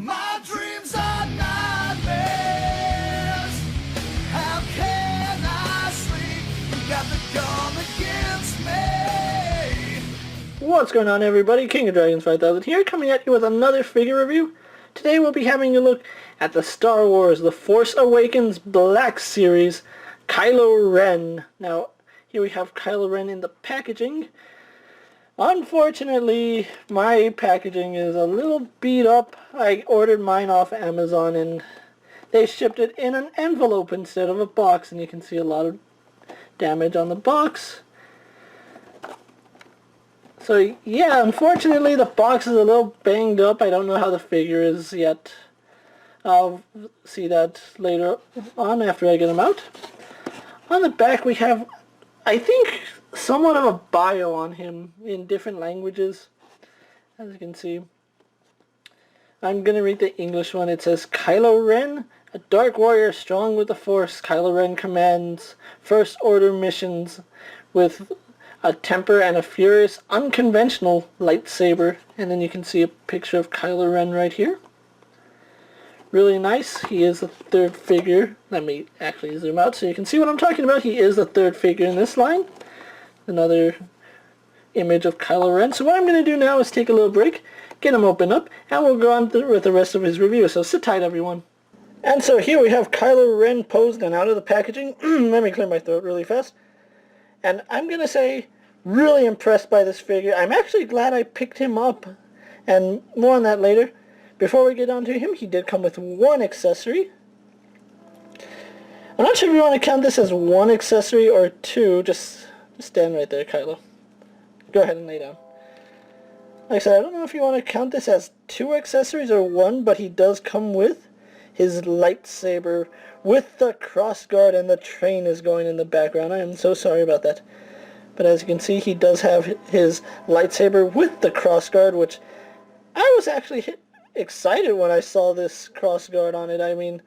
My dreams are nightmares. How can I sleep? You got the gun against me. What's going on, everybody? King of Dragons 5000 here, coming at you with another figure review. Today we'll be having a look at the Star Wars The Force Awakens Black Series Kylo Ren. Now, here we have Kylo Ren in the packaging. Unfortunately, my packaging is a little beat up. I ordered mine off Amazon and they shipped it in an envelope instead of a box, and you can see a lot of damage on the box. So yeah, unfortunately the box is a little banged up. I don't know how the figure is yet. I'll see that later on after I get them out. On the back we have, I think, somewhat of a bio on him in different languages, as you can see. I'm going to read the English one. It says, Kylo Ren, a dark warrior strong with the Force. Kylo Ren commands First Order missions with a temper and a furious, unconventional lightsaber. And then you can see a picture of Kylo Ren right here. Really nice. He is the third figure. Let me actually zoom out so you can see what I'm talking about. He is the third figure in this line. Another image of Kylo Ren. So what I'm going to do now is take a little break, get him open up, and we'll go on with the rest of his review. So sit tight, everyone. And so here we have Kylo Ren posed and out of the packaging. Let me clear my throat really fast. And I'm going to say, really impressed by this figure. I'm actually glad I picked him up, and more on that later. Before we get on to him, he did come with one accessory. I'm not sure if you want to count this as one accessory or two. Just stand right there, Kylo. Go ahead and lay down. Like I said, I don't know if you want to count this as two accessories or one, but he does come with his lightsaber with the crossguard, and the train is going in the background. I am so sorry about that. But as you can see, he does have his lightsaber with the crossguard, which I was actually excited when I saw this crossguard on it. I mean,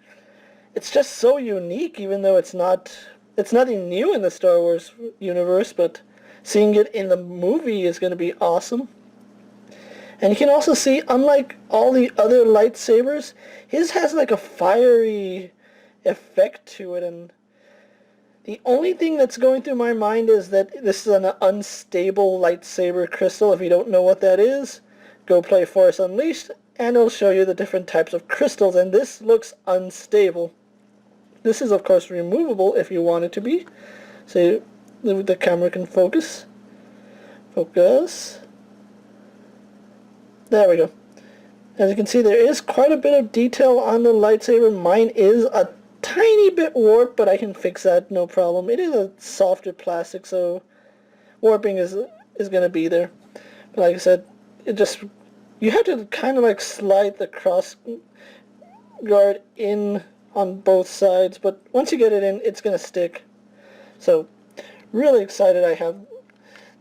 it's just so unique, even though it's nothing new in the Star Wars universe, but seeing it in the movie is going to be awesome. And you can also see, unlike all the other lightsabers, his has like a fiery effect to it, and the only thing that's going through my mind is that this is an unstable lightsaber crystal. If you don't know what that is, go play Force Unleashed, and it'll show you the different types of crystals, and this looks unstable. This is, of course, removable if you want it to be. So the camera can focus. Focus. There we go. As you can see, there is quite a bit of detail on the lightsaber. Mine is a tiny bit warped, but I can fix that, no problem. It is a softer plastic, so warping is going to be there. But like I said, you have to kind of like slide the cross guard in on both sides, but once you get it in, it's going to stick. So really excited I have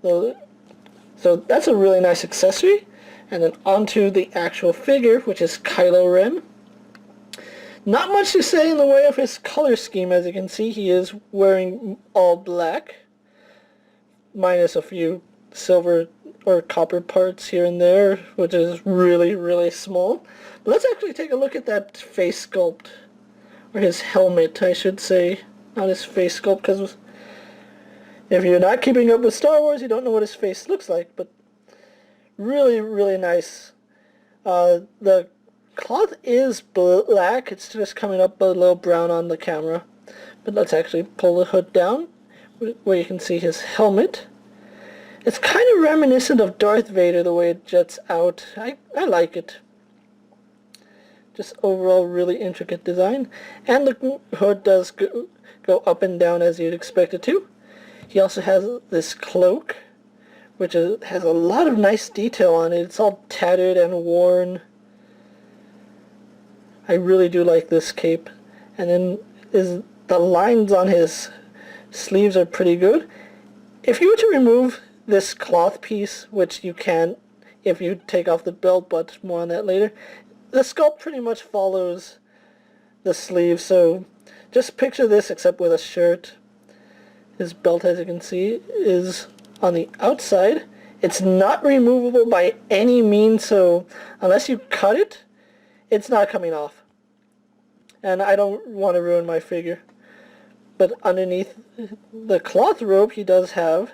so that's a really nice accessory. And then onto the actual figure, which is Kylo Ren. Not much to say in the way of his color scheme. As you can see, he is wearing all black, minus a few silver or copper parts here and there, which is really, really small. But let's actually take a look at that face sculpt, or his helmet, I should say, not his face sculpt, because if you're not keeping up with Star Wars, you don't know what his face looks like. But really, really nice. The cloth is black. It's just coming up a little brown on the camera. But let's actually pull the hood down, where you can see his helmet. It's kind of reminiscent of Darth Vader, the way it jets out. I like it. Just overall really intricate design. And the hood does go up and down as you'd expect it to. He also has this cloak, which has a lot of nice detail on it. It's all tattered and worn. I really do like this cape. And then the lines on his sleeves are pretty good. If you were to remove this cloth piece, which you can if you take off the belt, but more on that later, the sculpt pretty much follows the sleeve. So just picture this except with a shirt. His belt, as you can see, is on the outside. It's not removable by any means, so unless you cut it, it's not coming off. And I don't want to ruin my figure. But underneath the cloth robe, he does have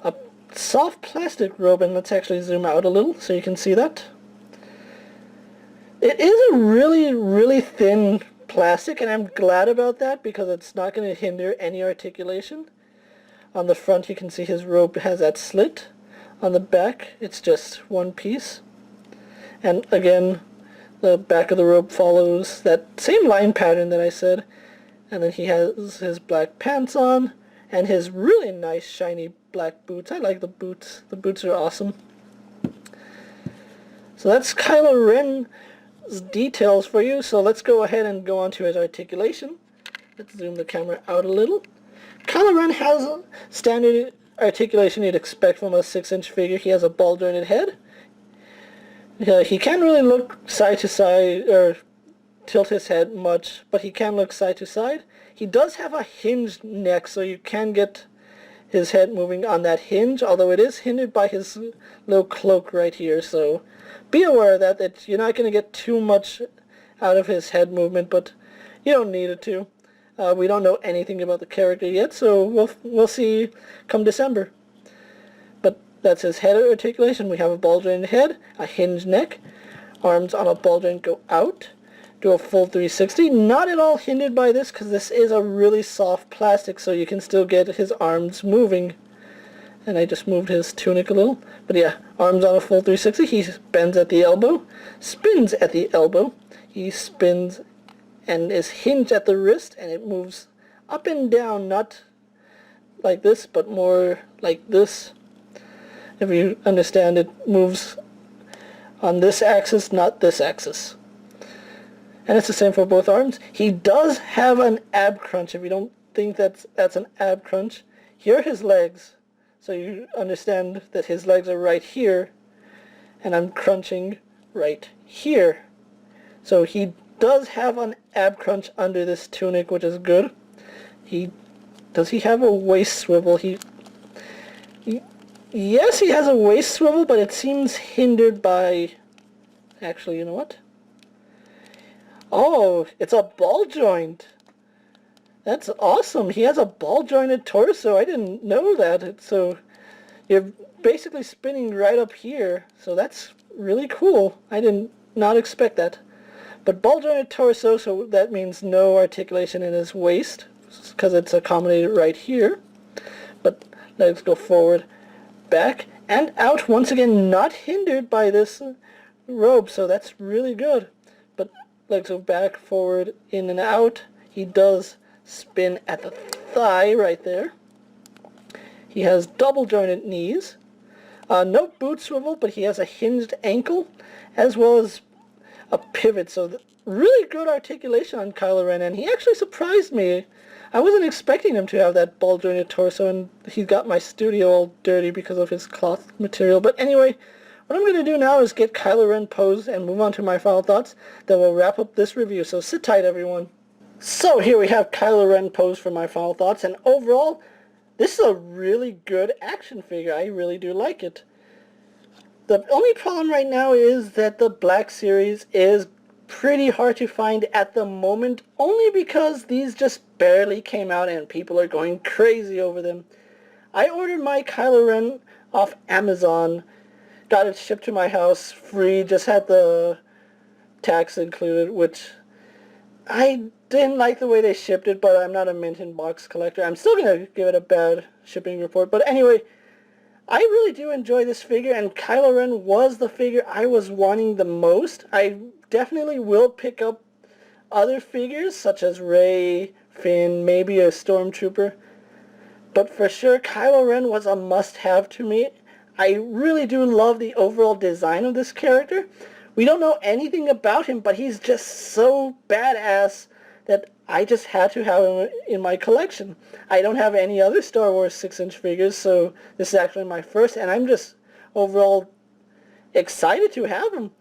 a soft plastic robe, and let's actually zoom out a little so you can see that. It is a really, really thin plastic, and I'm glad about that because it's not going to hinder any articulation. On the front, you can see his robe has that slit. On the back, it's just one piece. And again, the back of the robe follows that same line pattern that I said. And then he has his black pants on and his really nice shiny black boots. I like the boots. The boots are awesome. So that's Kylo Ren's details for you. So let's go ahead and go on to his articulation. Let's zoom the camera out a little. Kylo Ren has standard articulation you'd expect from a 6-inch figure. He has a ball-jointed head. He can't really look side to side or tilt his head much, but he can look side to side. He does have a hinged neck, so you can get his head moving on that hinge, although it is hindered by his little cloak right here, so be aware of that you're not going to get too much out of his head movement, but you don't need it to. We don't know anything about the character yet, so we'll see come December. But that's his head articulation. We have a ball-jointed head, a hinged neck, arms on a ball joint go out, do a full 360. Not at all hindered by this because this is a really soft plastic, so you can still get his arms moving. And I just moved his tunic a little. But yeah, arms on a full 360. He bends at the elbow, spins at the elbow. He spins and is hinged at the wrist, and it moves up and down, not like this, but more like this. If you understand, it moves on this axis, not this axis. And it's the same for both arms. He does have an ab crunch. If you don't think that's an ab crunch, here are his legs. So you understand that his legs are right here, and I'm crunching right here. So he does have an ab crunch under this tunic, which is good. Does he have a waist swivel? Yes, he has a waist swivel, but it seems hindered by... Actually, you know what? Oh, it's a ball joint. That's awesome. He has a ball jointed torso. I didn't know that. So you're basically spinning right up here. So that's really cool. I did not expect that. But ball jointed torso, so that means no articulation in his waist because it's accommodated right here. But legs go forward, back, and out. Once again, not hindered by this robe, so that's really good. But legs go back, forward, in and out. He does spin at the thigh right there. He has double jointed knees. No boot swivel, but he has a hinged ankle as well as a pivot. So really good articulation on Kylo Ren, and he actually surprised me. I wasn't expecting him to have that ball jointed torso, and he got my studio all dirty because of his cloth material. But anyway, what I'm going to do now is get Kylo Ren posed and move on to my final thoughts. Then we'll wrap up this review, so sit tight everyone. So here we have Kylo Ren posed for my final thoughts, and overall, this is a really good action figure. I really do like it. The only problem right now is that the Black Series is pretty hard to find at the moment, only because these just barely came out and people are going crazy over them. I ordered my Kylo Ren off Amazon, got it shipped to my house free, just had the tax included, which I didn't like the way they shipped it, but I'm not a mint in box collector. I'm still going to give it a bad shipping report, but anyway, I really do enjoy this figure, and Kylo Ren was the figure I was wanting the most. I definitely will pick up other figures, such as Rey, Finn, maybe a Stormtrooper, but for sure, Kylo Ren was a must-have to me. I really do love the overall design of this character. We don't know anything about him, but he's just so badass that I just had to have him in my collection. I don't have any other Star Wars 6-inch figures, so this is actually my first, and I'm just overall excited to have him.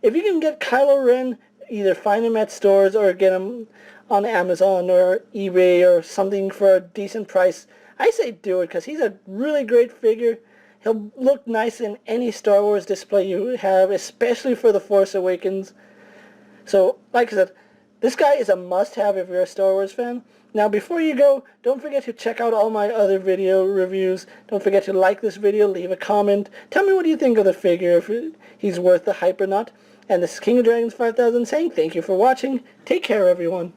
If you can get Kylo Ren, either find him at stores or get him on Amazon or eBay or something for a decent price, I say do it because he's a really great figure. He'll look nice in any Star Wars display you have, especially for The Force Awakens. So, like I said, this guy is a must-have if you're a Star Wars fan. Now, before you go, don't forget to check out all my other video reviews. Don't forget to like this video, leave a comment. Tell me what you think of the figure, if he's worth the hype or not. And this is King of Dragons 5000 saying thank you for watching. Take care, everyone.